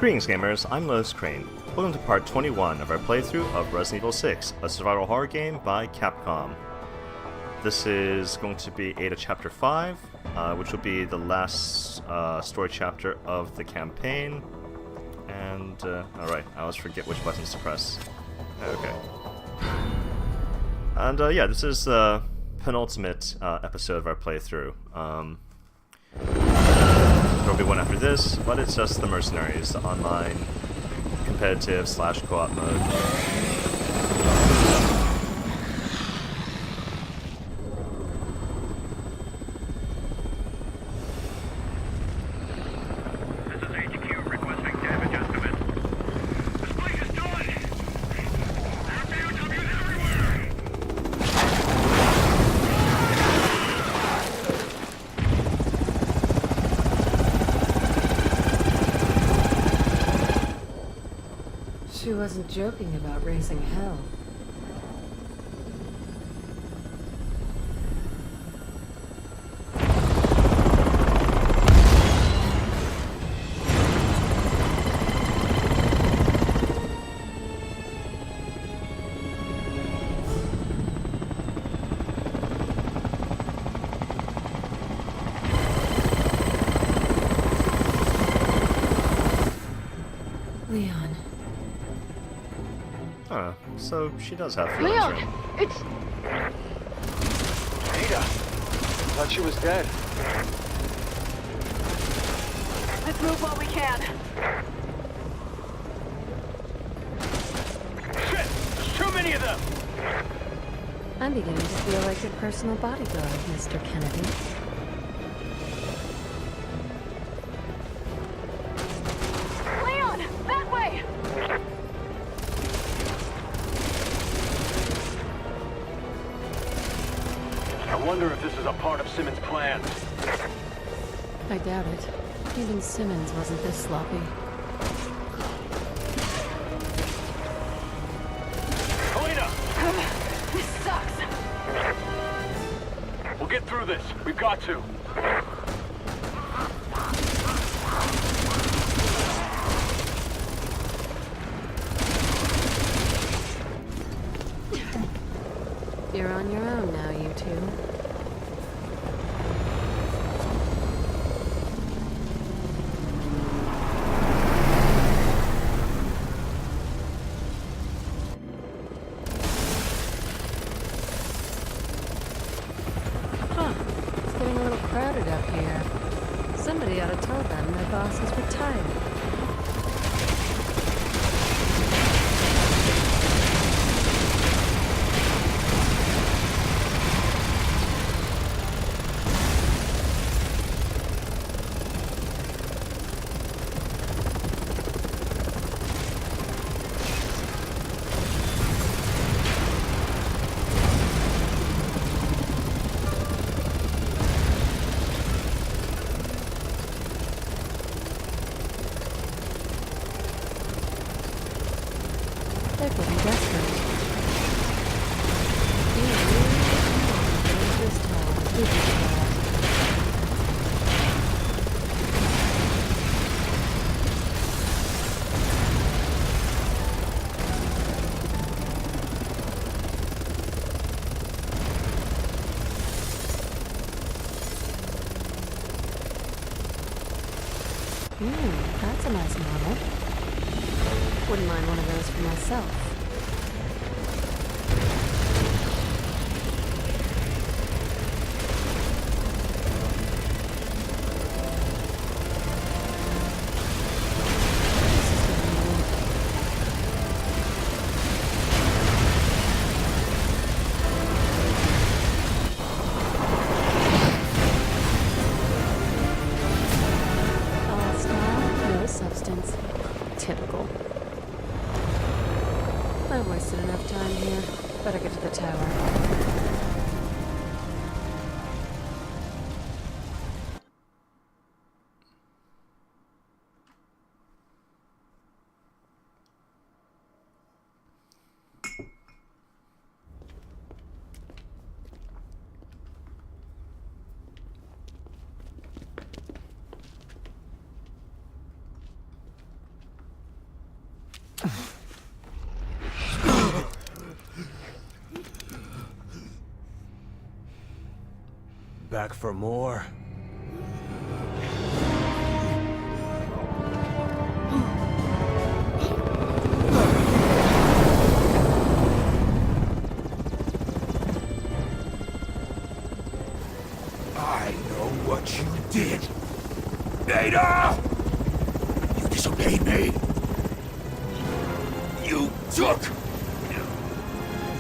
Greetings gamers, I'm LotusCrane. Welcome to part 21 of our playthrough of Resident Evil 6, a survival horror game by Capcom. This is going to be Ada Chapter 5, which will be the last story chapter of the campaign. And, alright, I always forget which buttons to press. Okay. And, yeah, this is the penultimate episode of our playthrough. There'll be one after this, but it's just the Mercenaries, the online competitive / co-op mode. This is HQ requesting damage estimate. This place is done! There are BOWs everywhere! She wasn't joking about raising hell. Leon. Oh, so she does have feelings, Leon! right? It's... Ada! I thought she was dead. Let's move while we can. Shit! There's too many of them! I'm beginning to feel like your personal bodyguard, Mr. Kennedy. Leon! That way! I wonder if this is a part of Simmons' plans. I doubt it. Even Simmons wasn't this sloppy. Helena! This sucks! We'll get through this. We've got to. You're on your own now, you two. Huh. It's getting a little crowded up here. Somebody ought to tell them their boss is retired. They're getting desperate. You really dangerous town, didn't you? That's a nice model. Wouldn't mind one of those for myself. This is getting old. All style, no substance. Typical. I've wasted enough time here. Better get to the tower. Back for more? I know what you did. Ada! You disobeyed me. You took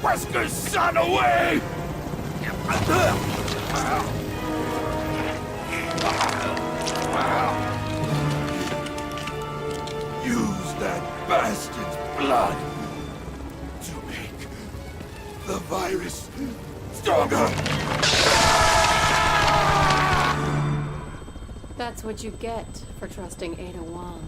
Wesker's son away! Use that bastard's blood to make the virus stronger! That's what you get for trusting Ada Wong.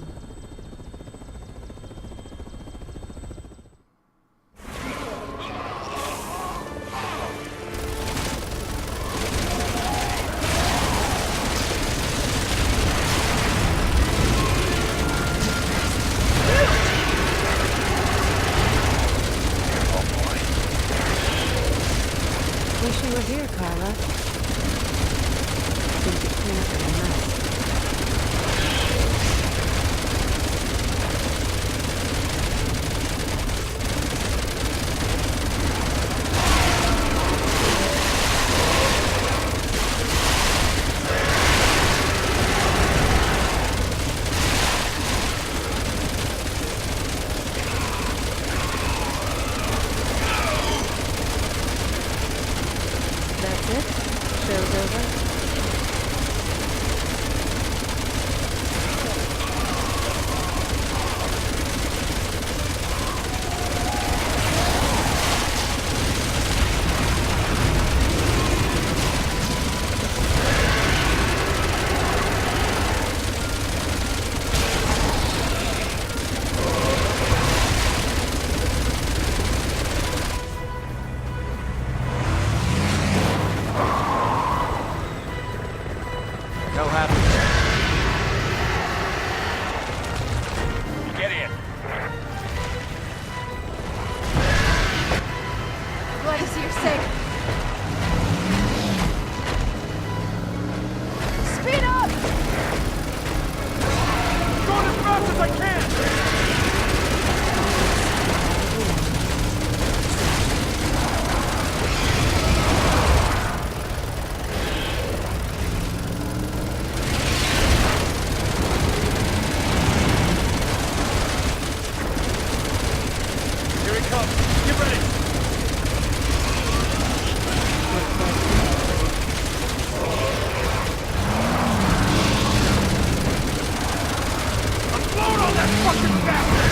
Wish you were here, Carla. We could clean up your mess. That's it? Show's over? No happening. Get in. Glad to see you're safe. Speed up! Going as fast as I can! Here he comes. Get ready. Unload on that fucking bastard!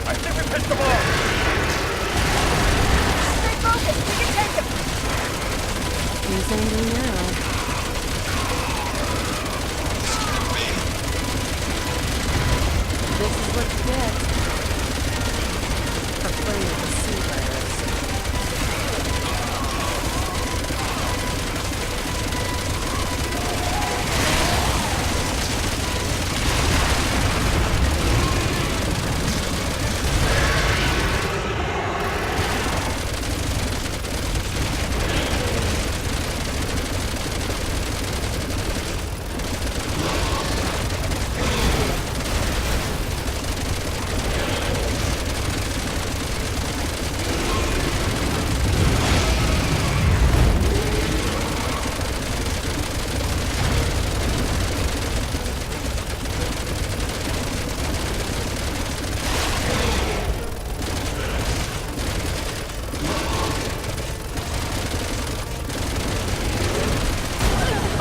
I think we pissed them off! Stay focused. We can take him. Who's angry now? This is what you get for playing with the sea virus.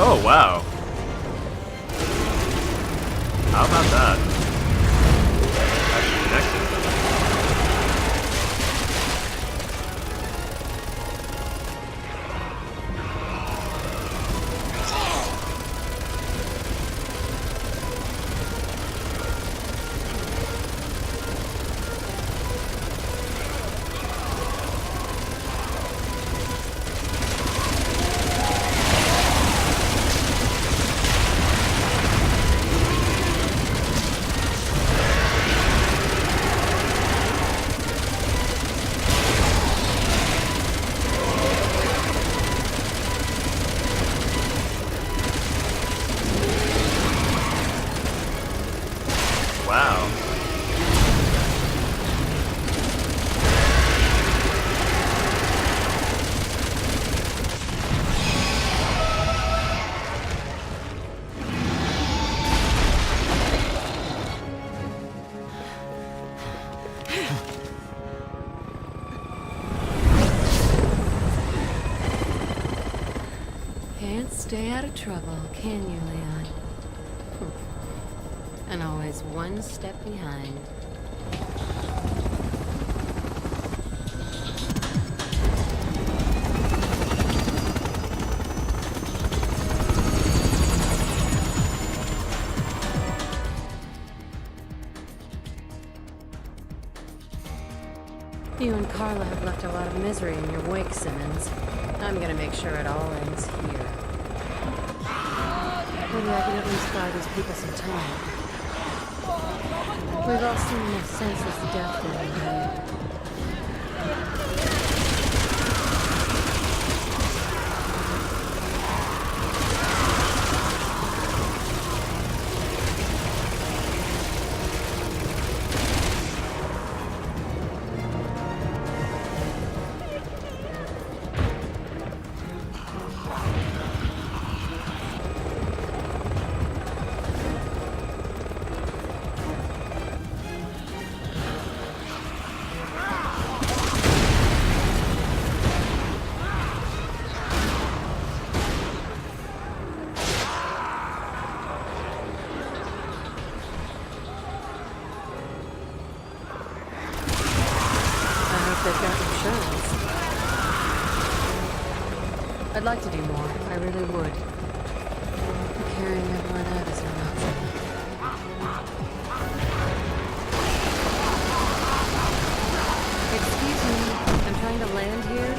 Oh, wow. How about that? Actually connected. stay out of trouble, can you, Leon? And always one step behind. You and Carla have left a lot of misery in your wake, Simmons. I'm gonna make sure it all ends here. Maybe I can at least buy these people some time. We've all seen enough senseless death already. They've got insurance. I'd like to do more. I really would. But carrying everyone out is not option. Excuse me. I'm trying to land here.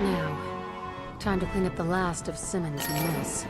Now, time to clean up the last of Simmons' mess.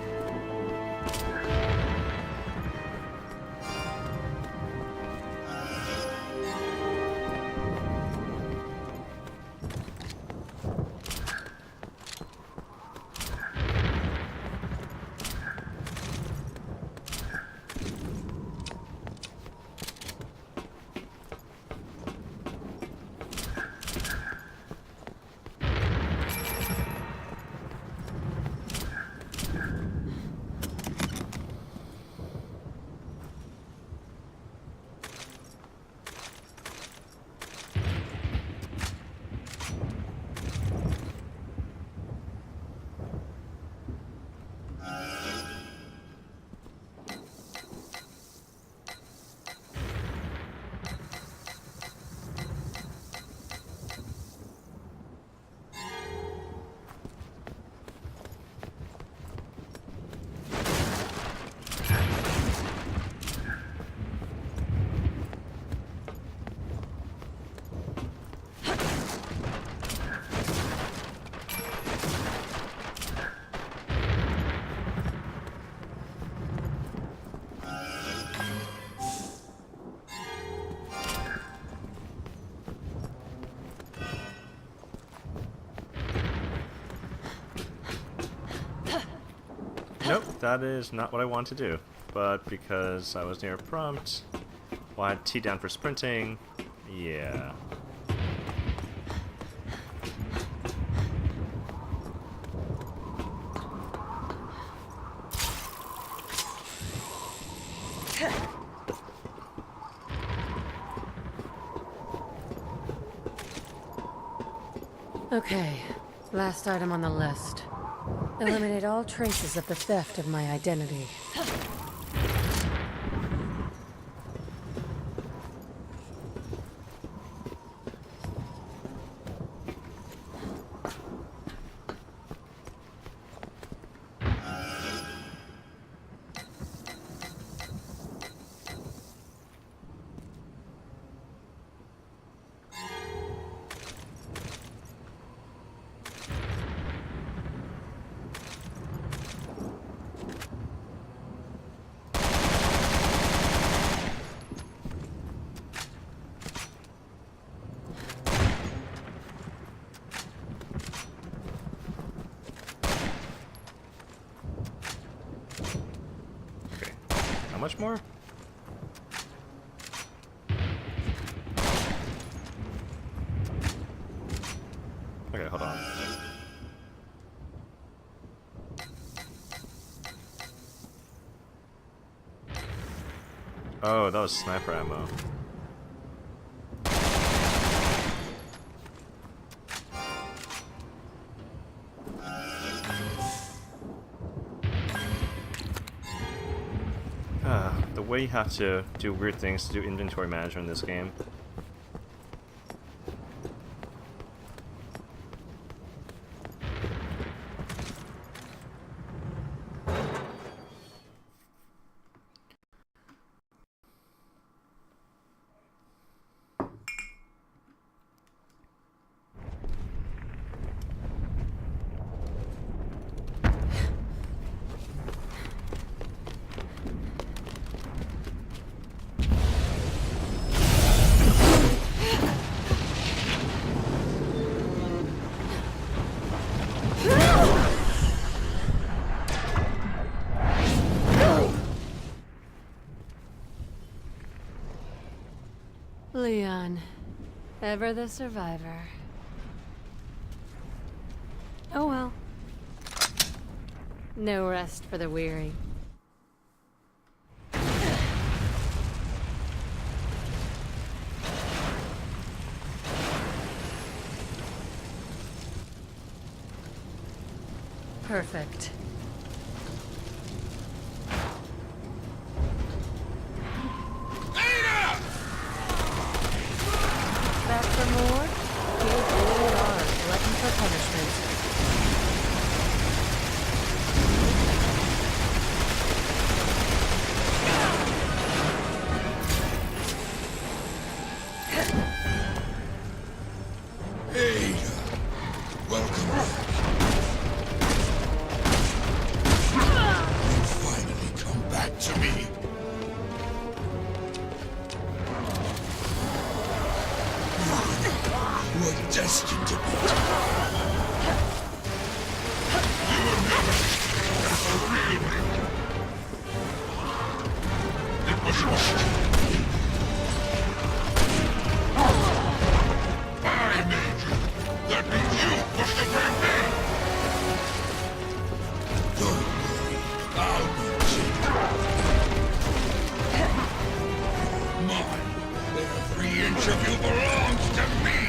Nope, that is not what I want to do. But because I was near a prompt, well, I had T down for sprinting. Yeah. Okay, last item on the list. Eliminate all traces of the theft of my identity. much more? Okay, hold on. Oh, that was sniper ammo. The way you have to do weird things to do inventory management in this game. Leon, ever the survivor. Oh well. No rest for the weary. Perfect. Back for more? You really are glutton for punishment. Ada, welcome back. You finally come back to me. You were destined to be. That means you pushed the big man! Don't worry, I'll be Mine. Every inch of you belongs to me!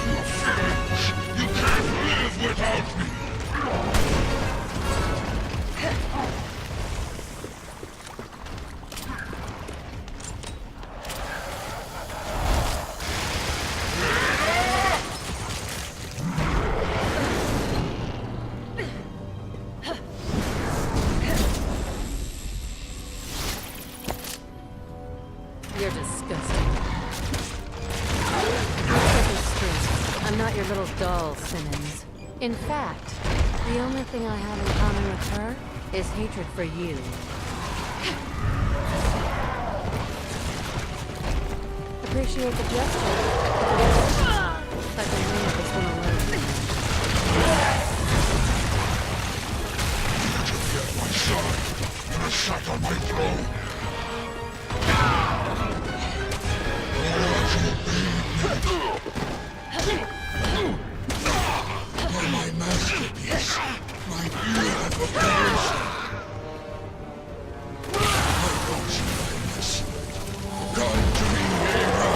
You finish! You can't live without me! You're disgusting. Set this straight. I'm not your little doll, Simmons. In fact, the only thing I have in common with her is hatred for you. Appreciate the gesture. But I can leave this one alone. Get my son, and a shot on my throne! You're my masterpiece, my beautiful creation. My lost kindness. Come to me, Ada.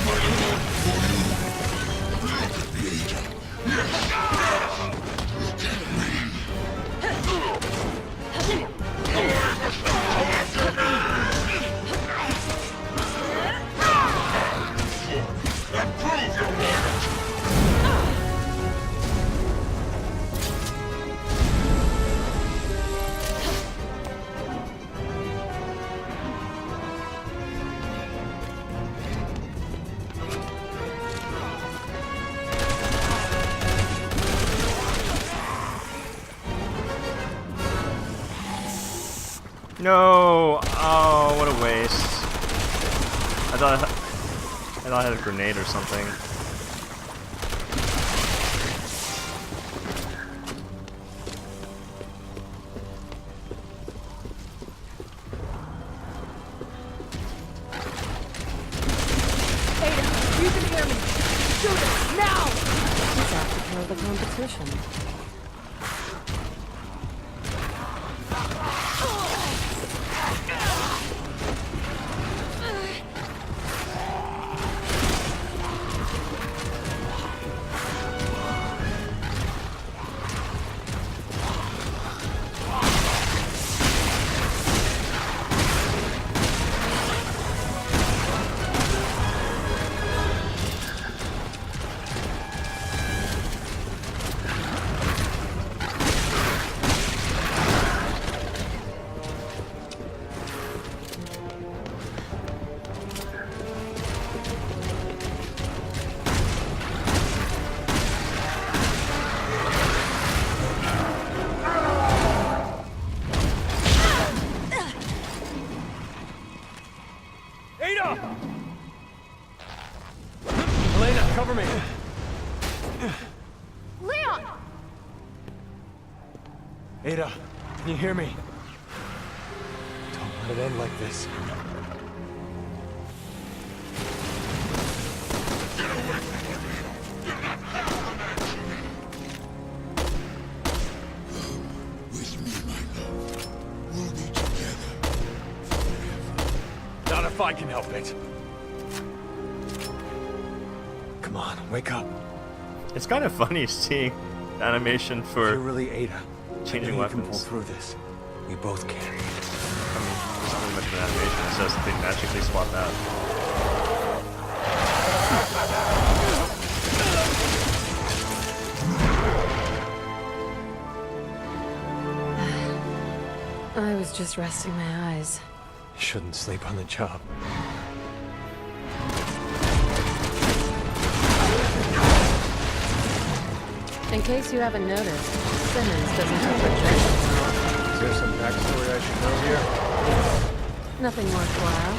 My love for you. Look at me, Ada. Yes. Look at me. No! Oh, what a waste. I thought I had a grenade or something. competition. Ada! Elena, cover me! Leon! Ada, can you hear me? Don't let it end like this. With me, my love. We'll be together forever. Not if I can help it. Come on, wake up. It's kind of funny seeing animation You're for really Ada. changing I know you can pull weapons. through this. We both can. It's not really much of an animation. It says they magically swap out. I was just resting my eyes. You shouldn't sleep on the job. In case you haven't noticed, Simmons doesn't have projections. Is there some backstory I should know here? Nothing worthwhile.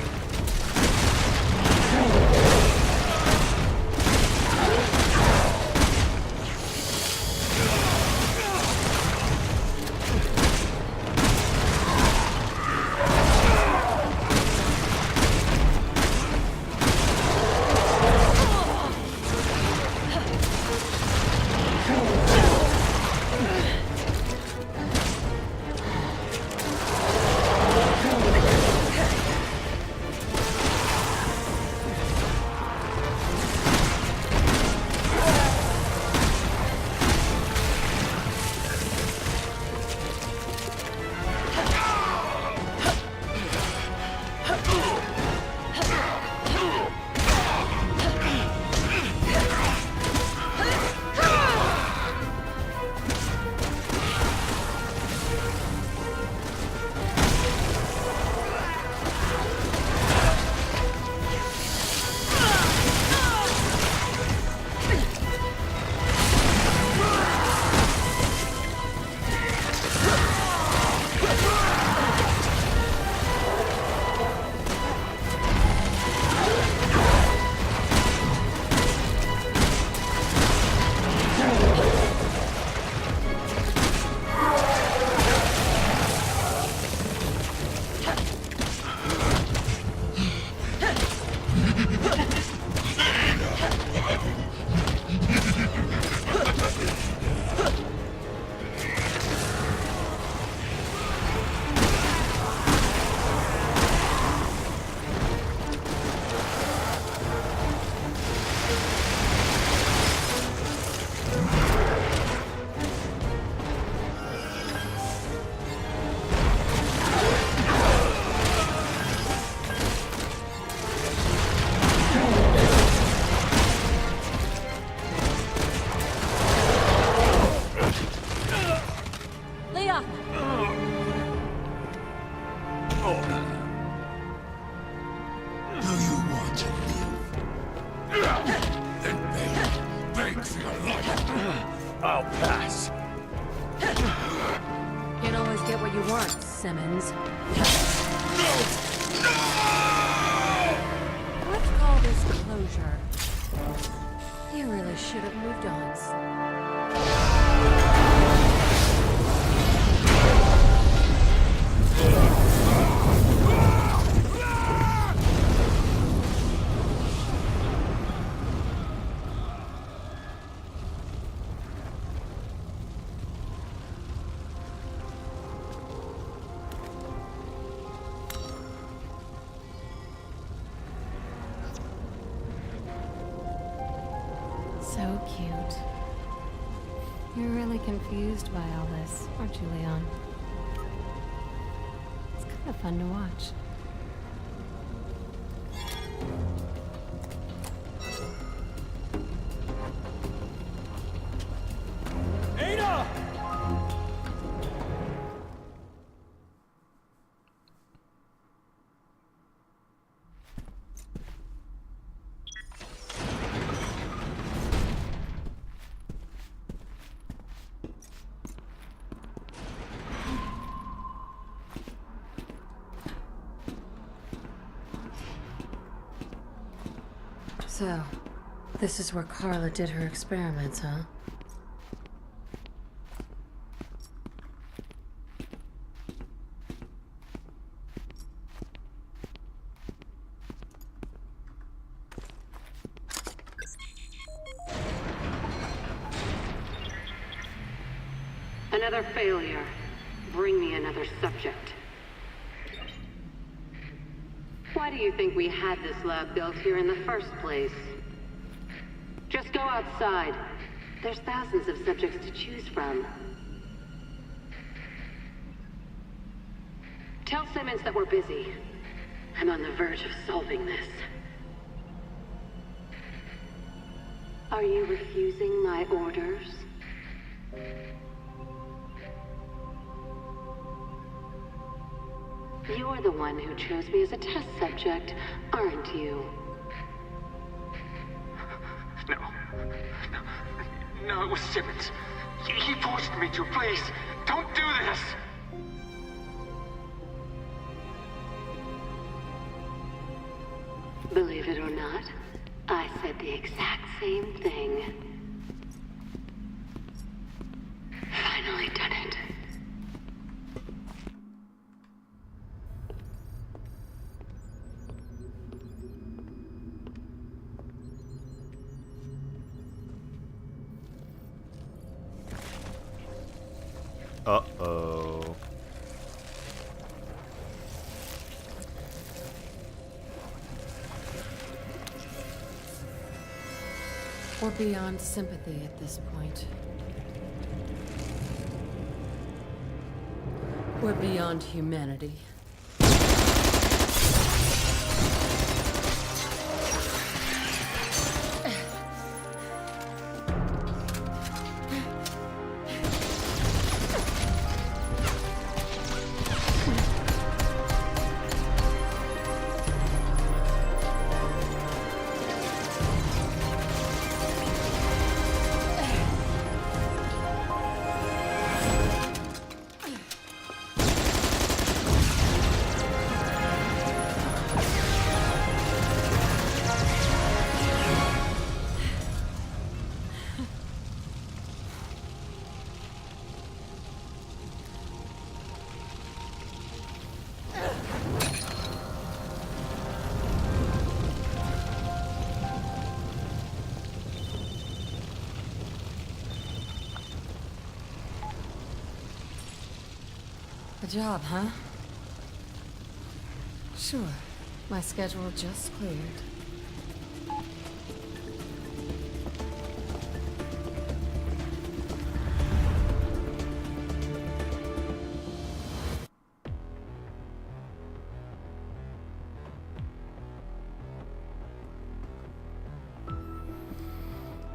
Do you want to live? Then beg for your life. I'll pass. Can't always get what you want, Simmons. Let's call this closure. You really should have moved on. So cute. You're really confused by all this, aren't you, Leon? It's kind of fun to watch. So, this is where Carla did her experiments, huh? Another failure. Bring me another subject. Why do you think we had this lab built here in the first place? Just go outside. There's thousands of subjects to choose from. Tell Simmons that we're busy. I'm on the verge of solving this. Are you refusing my orders? You're the one who chose me as a test subject, aren't you? No, it was Simmons. He forced me to. Please, don't do this! Believe it or not, I said the exact same thing. Finally done it. Uh-oh. We're beyond sympathy at this point. We're beyond humanity. A job, huh? Sure. My schedule just cleared.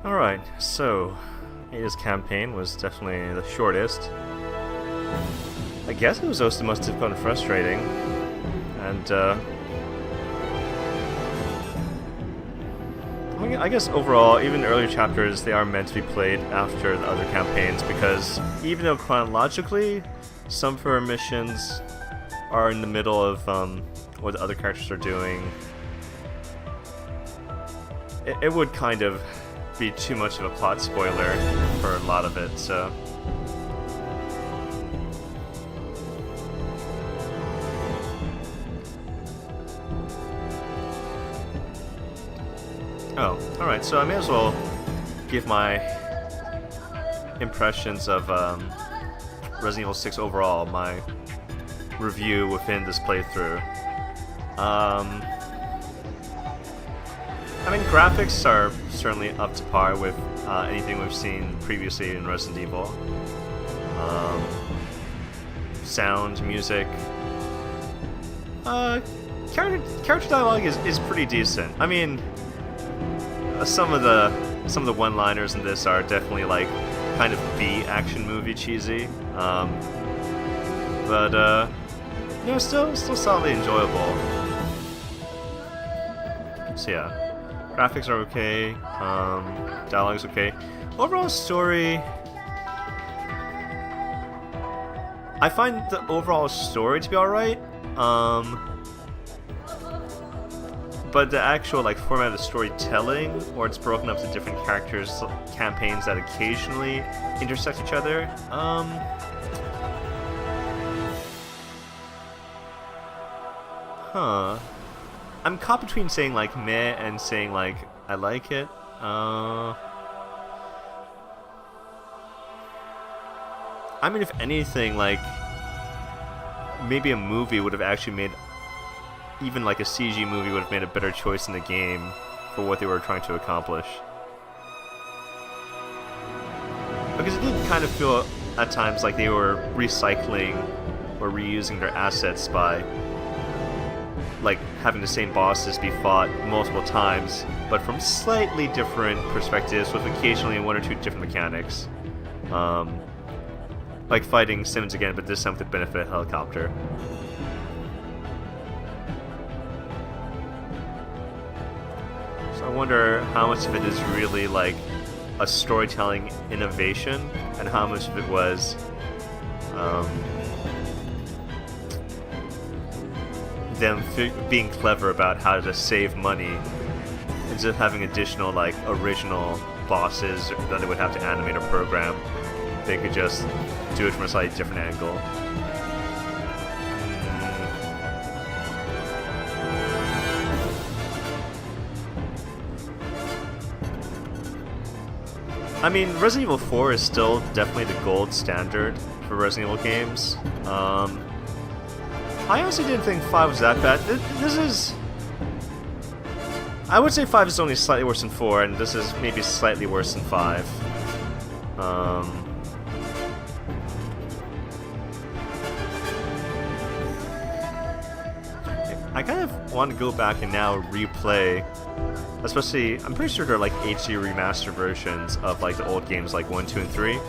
Alright, so Ada's campaign was definitely the shortest. I guess it was also the most difficult and frustrating. And I guess overall, even earlier chapters, they are meant to be played after the other campaigns, because even though chronologically some of our missions are in the middle of what the other characters are doing, it would kind of be too much of a plot spoiler for a lot of it, so... Oh, alright, so I may as well give my impressions of Resident Evil 6 overall, my review within this playthrough. I mean, graphics are certainly up to par with anything we've seen previously in Resident Evil. Sound, music. Character dialogue is pretty decent. I mean, some of the one-liners in this are definitely like kind of B action movie cheesy, but you know, still solidly enjoyable. So yeah, graphics are okay, dialogue's okay. Overall story, I find the overall story to be alright. But the actual like format of the storytelling, or it's broken up to different characters, campaigns that occasionally intersect each other. I'm caught between saying like meh and saying like I like it. I mean, if anything, like maybe a movie would have actually made, even like a CG movie would have made a better choice in the game for what they were trying to accomplish. Because it did kind of feel at times like they were recycling or reusing their assets by like having the same bosses be fought multiple times, but from slightly different perspectives with occasionally one or two different mechanics. Like fighting Simmons again, but this time with the benefit of helicopter. So I wonder how much of it is really like a storytelling innovation, and how much of it was them being clever about how to save money instead of having additional like original bosses that they would have to animate or program. They could just do it from a slightly different angle. I mean, Resident Evil 4 is still definitely the gold standard for Resident Evil games. I honestly didn't think 5 was that bad. This is... I would say 5 is only slightly worse than 4, and this is maybe slightly worse than 5. I kind of want to go back and now replay, especially, I'm pretty sure they're like HD remastered versions of like the old games like 1, 2, and 3.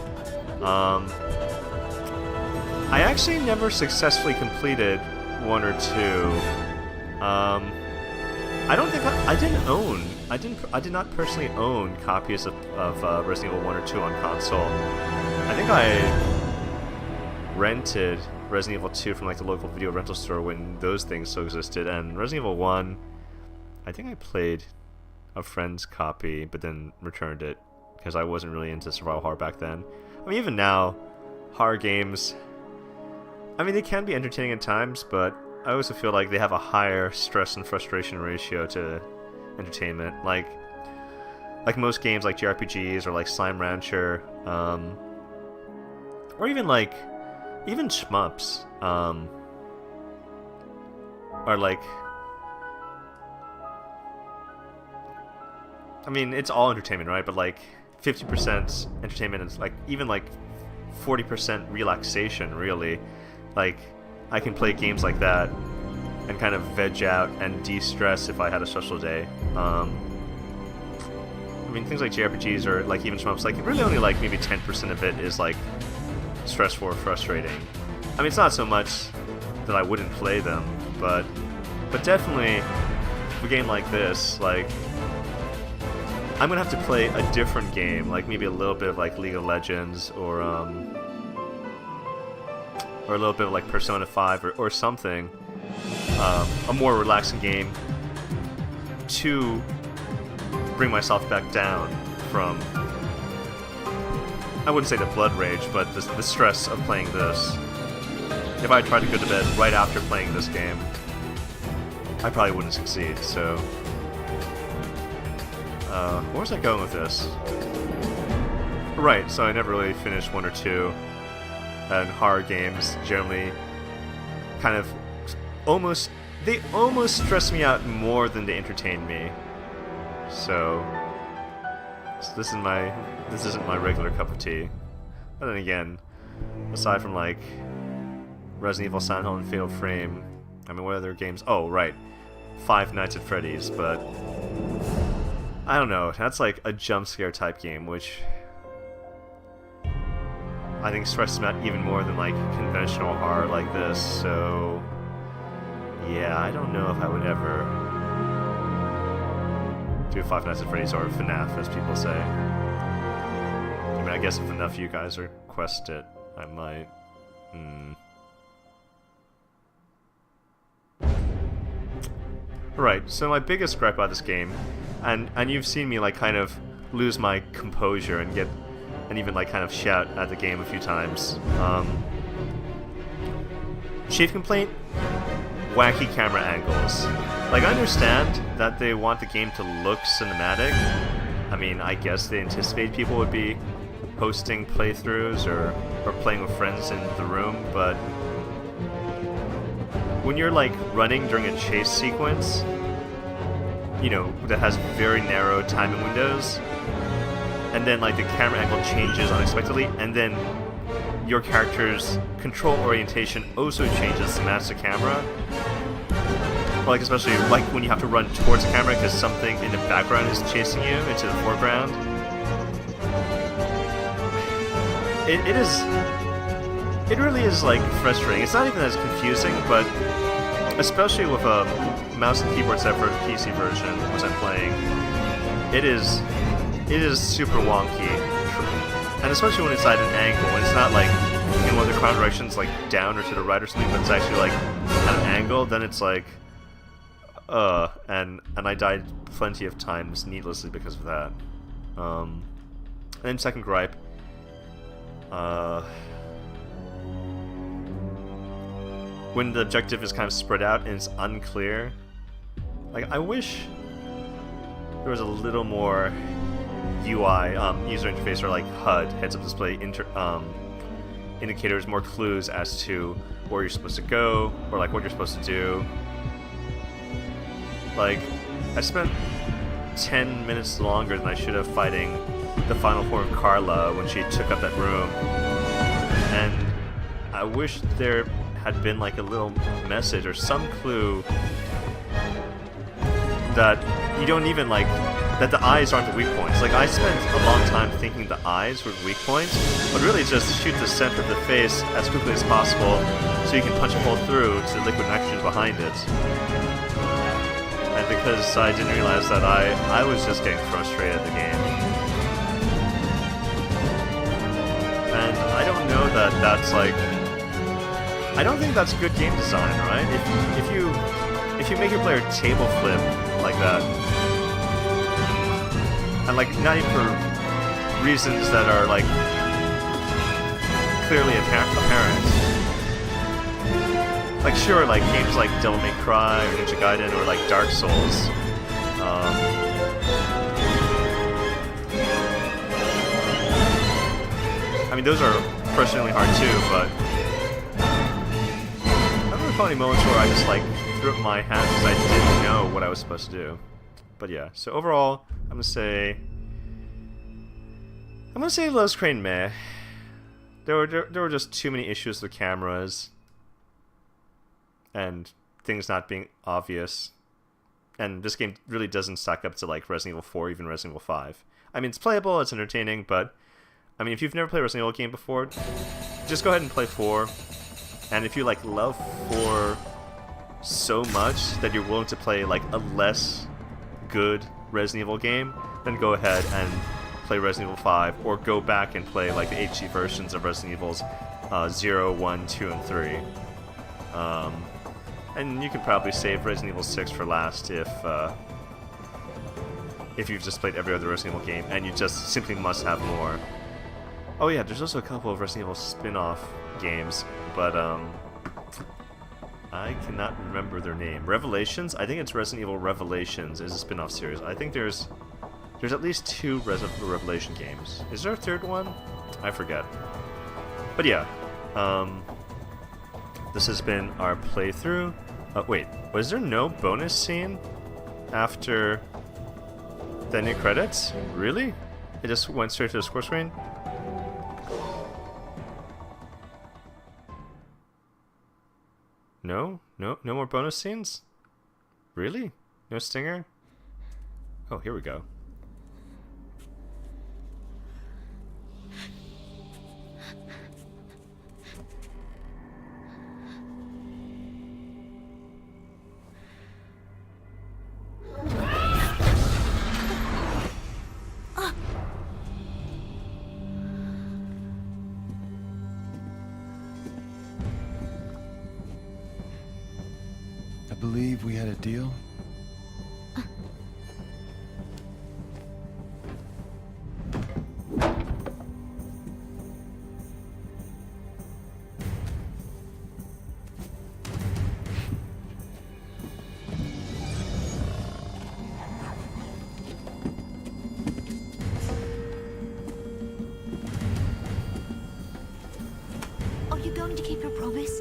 I actually never successfully completed 1 or 2. I don't think I did not personally own copies of Resident Evil 1 or 2 on console. I think I rented Resident Evil 2 from like the local video rental store when those things still existed, and Resident Evil 1, I think I played a friend's copy but then returned it because I wasn't really into survival horror back then. I mean, even now, horror games, I mean, they can be entertaining at times, but I also feel like they have a higher stress and frustration ratio to entertainment. Like most games like JRPGs or like Slime Rancher, or even shmups, are like, I mean, it's all entertainment, right? But like 50% entertainment is like even like 40% relaxation, really. Like, I can play games like that and kind of veg out and de-stress if I had a stressful day. I mean, things like JRPGs or like even shmups, like really only like maybe 10% of it is like stressful or frustrating. I mean, it's not so much that I wouldn't play them, but definitely a game like this, like, I'm gonna have to play a different game, like maybe a little bit of like League of Legends or a little bit of like Persona 5 or something, a more relaxing game to bring myself back down from, I wouldn't say the blood rage, but the stress of playing this. If I tried to go to bed right after playing this game, I probably wouldn't succeed, so... where was I going with this? Right, so I never really finished 1 or 2, and horror games generally kind of almost stress me out more than they entertain me. So So this isn't my regular cup of tea. But then again, aside from like Resident Evil, Silent Hill, and Fatal Frame, I mean, what other games? Oh, right, Five Nights at Freddy's. But I don't know. That's like a jump scare type game, which I think stresses me out even more than like conventional horror like this. So yeah, I don't know if I would ever do Five Nights at Freddy's or FNAF, as people say. I mean, I guess if enough of you guys request it, I might. Right, so my biggest gripe about this game, and you've seen me like kind of lose my composure and even like kind of shout at the game a few times. Chief complaint: wacky camera angles. Like, I understand that they want the game to look cinematic. I mean, I guess they anticipate people would be hosting playthroughs or playing with friends in the room, but when you're like running during a chase sequence, you know, that has very narrow timing windows, and then like the camera angle changes unexpectedly, and then your character's control orientation also changes to match the camera. Or like especially like when you have to run towards the camera because something in the background is chasing you into the foreground. It really is like frustrating. It's not even as confusing, but especially with a mouse and keyboard set for the PC version, which I'm playing, it is super wonky. And especially when it's at an angle, when it's not like in one of the crowd directions, like down or to the right or something, but it's actually like at an angle, then it's like, and I died plenty of times needlessly because of that. And then second gripe, when the objective is kind of spread out and it's unclear, like I wish there was a little more UI, user interface, or like HUD, heads-up display indicators, more clues as to where you're supposed to go or like what you're supposed to do. Like, I spent 10 minutes longer than I should have fighting the final form of Carla when she took up that room, and I wish there had been like a little message or some clue that you don't even like, that the eyes aren't the weak points. Like, I spent a long time thinking the eyes were the weak points, but really just shoot the center of the face as quickly as possible so you can punch a hole through to the liquid nitrogen behind it. And because I didn't realize that, I was just getting frustrated at the game. And I don't know that that's like, I don't think that's good game design, right? If you make your player table flip like that, and like not even for reasons that are like clearly apparent. Like sure, like games like Devil May Cry or Ninja Gaiden or like Dark Souls. I mean, those are frustratingly hard too, but I don't recall any moments where I just like threw up my hands because I didn't know what I was supposed to do. But yeah, so overall, I'm gonna say LotusCrane meh. There were just too many issues with cameras and things not being obvious. And this game really doesn't stack up to like Resident Evil 4, even Resident Evil 5. I mean, it's playable, it's entertaining, but I mean, if you've never played a Resident Evil game before, just go ahead and play 4. And if you like love 4 so much that you're willing to play like a less good Resident Evil game, then go ahead and play Resident Evil 5, or go back and play like the HD versions of Resident Evils 0, 1, 2, and 3. And you can probably save Resident Evil 6 for last if you've just played every other Resident Evil game and you just simply must have more. Oh yeah, there's also a couple of Resident Evil spin-off games, but I cannot remember their name. Revelations? I think it's Resident Evil Revelations is a spin-off series. I think there's at least 2 Resident Evil Revelation games. Is there a third one? I forget. But yeah, this has been our playthrough. Wait, was there no bonus scene after the end credits? Really? It just went straight to the score screen? No? No more bonus scenes? Really? No stinger? Oh, here we go. I believe we had a deal. Are you going to keep your promise?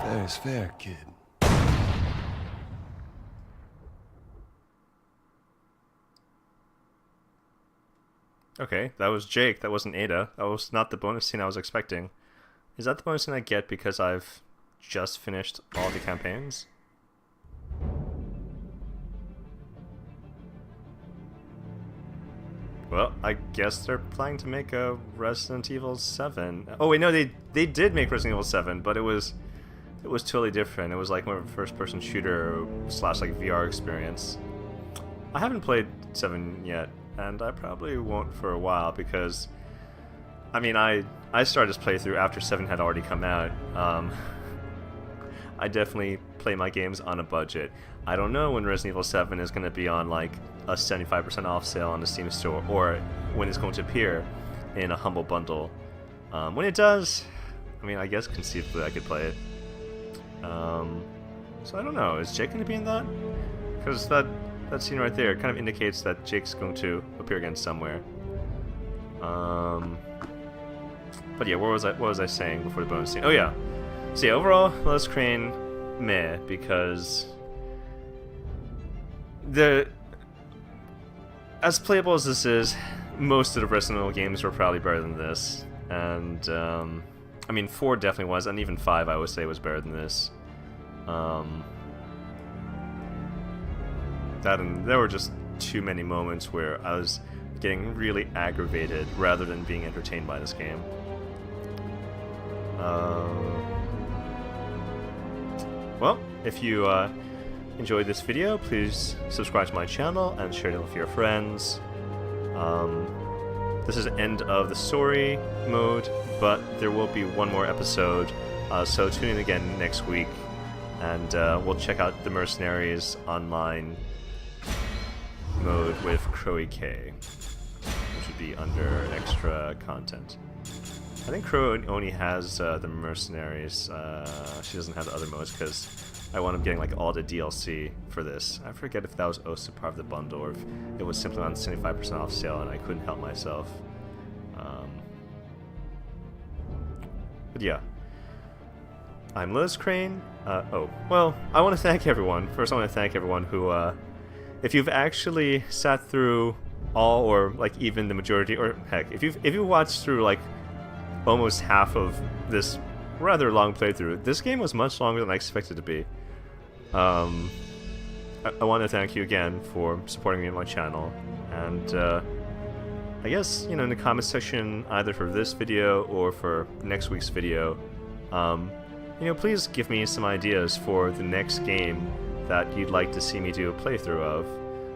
Fair is fair, kid. Okay, that was Jake. That wasn't Ada. That was not the bonus scene I was expecting. Is that the bonus scene I get because I've just finished all the campaigns? Well, I guess they're planning to make a Resident Evil 7. Oh wait, no, they did make Resident Evil 7, but it was totally different. It was like more of a first-person shooter slash like VR experience. I haven't played 7 yet, and I probably won't for a while because, I mean, I started this playthrough after 7 had already come out. I definitely play my games on a budget. I don't know when Resident Evil 7 is going to be on like a 75% off sale on the Steam store, or when it's going to appear in a humble bundle. When it does, I mean, I guess conceivably I could play it. So I don't know, is Jake going to be in that? Because that scene right there kind of indicates that Jake's going to appear again somewhere. But yeah, what was I saying before the bonus scene? Oh yeah. So yeah, overall, LotusCrane, meh, because as playable as this is, most of the Resident Evil games were probably better than this. And, I mean, 4 definitely was, and even 5 I would say was better than this. There were just too many moments where I was getting really aggravated rather than being entertained by this game. Well, if you enjoyed this video, please subscribe to my channel and share it with your friends. This is the end of the story mode, but there will be one more episode, so tune in again next week, and we'll check out the Mercenaries online mode with Crowy K, which would be under extra content. I think Crow only has the Mercenaries. She doesn't have the other modes because I wound up getting like all the DLC for this. I forget if that was also part of the bundle or if it was simply on 75% off sale and I couldn't help myself. But yeah, I'm LotusCrane. Oh, well, I want to thank everyone. First, I want to thank everyone who, if you've actually sat through all or like even the majority, or heck, if you watched through like almost half of this rather long playthrough. This game was much longer than I expected to be. I want to thank you again for supporting me on my channel, and I guess, you know, in the comment section, either for this video or for next week's video, you know, please give me some ideas for the next game that you'd like to see me do a playthrough of.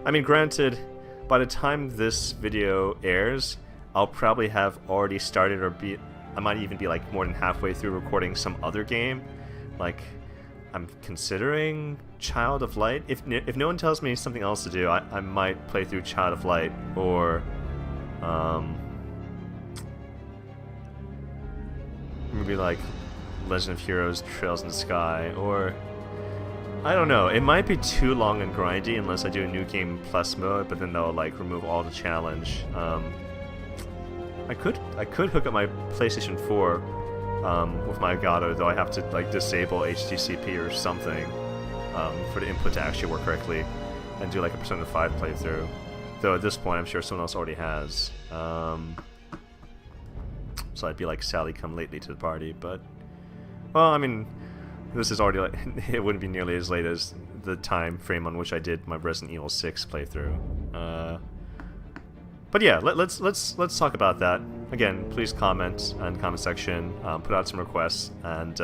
I mean, granted, by the time this video airs, I'll probably have already started or I might even be like more than halfway through recording some other game. Like, I'm considering Child of Light. If no one tells me something else to do, I might play through Child of Light, or maybe like Legend of Heroes Trails in the Sky, or I don't know. It might be too long and grindy unless I do a new game plus mode, but then they'll like remove all the challenge. I could hook up my PlayStation 4 with my Elgato, though I have to like disable HTCP or something for the input to actually work correctly, and do like a Persona 5 playthrough. Though at this point, I'm sure someone else already has. So I'd be like Sally come lately to the party, but well, I mean, this is already like it wouldn't be nearly as late as the time frame on which I did my Resident Evil 6 playthrough. But yeah, let's talk about that. Again, please comment in the comment section, put out some requests, and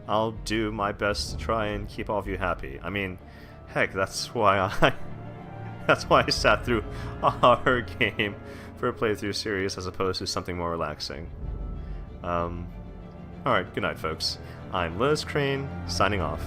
I'll do my best to try and keep all of you happy. I mean, heck, that's why I sat through a horror game for a playthrough series as opposed to something more relaxing. Alright, good night, folks. I'm LotusCrane, signing off.